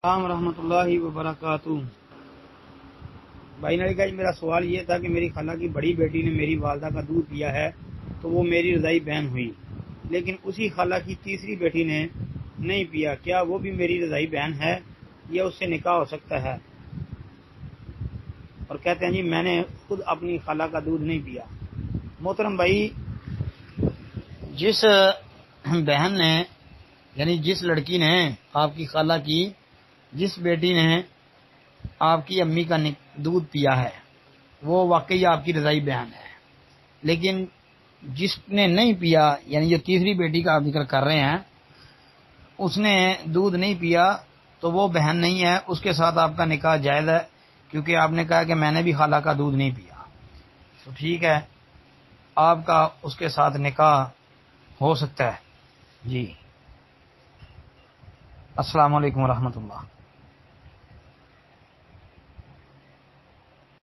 السلام ورحمۃ اللہ وبرکاتہ۔ بھائی نے کہا میرا سوال یہ تھا کہ میری خالہ کی بڑی بیٹی نے میری والدہ کا دودھ پیا ہے تو وہ میری رضائی بہن ہوئی، لیکن اسی خالہ کی تیسری بیٹی نے نہیں پیا، کیا وہ بھی میری رضائی بہن ہے یا اس سے نکاح ہو سکتا ہے؟ اور کہتے ہیں جی میں نے خود اپنی خالہ کا دودھ نہیں پیا۔ محترم بھائی، جس بہن نے یعنی جس لڑکی نے آپ کی خالہ کی جس بیٹی نے آپ کی امی کا دودھ پیا ہے وہ واقعی آپ کی رضائی بہن ہے، لیکن جس نے نہیں پیا یعنی جو تیسری بیٹی کا آپ ذکر کر رہے ہیں اس نے دودھ نہیں پیا تو وہ بہن نہیں ہے، اس کے ساتھ آپ کا نکاح جائز ہے، کیونکہ آپ نے کہا کہ میں نے بھی خالہ کا دودھ نہیں پیا، تو ٹھیک ہے آپ کا اس کے ساتھ نکاح ہو سکتا ہے۔ جی السلام علیکم ورحمۃ اللہ۔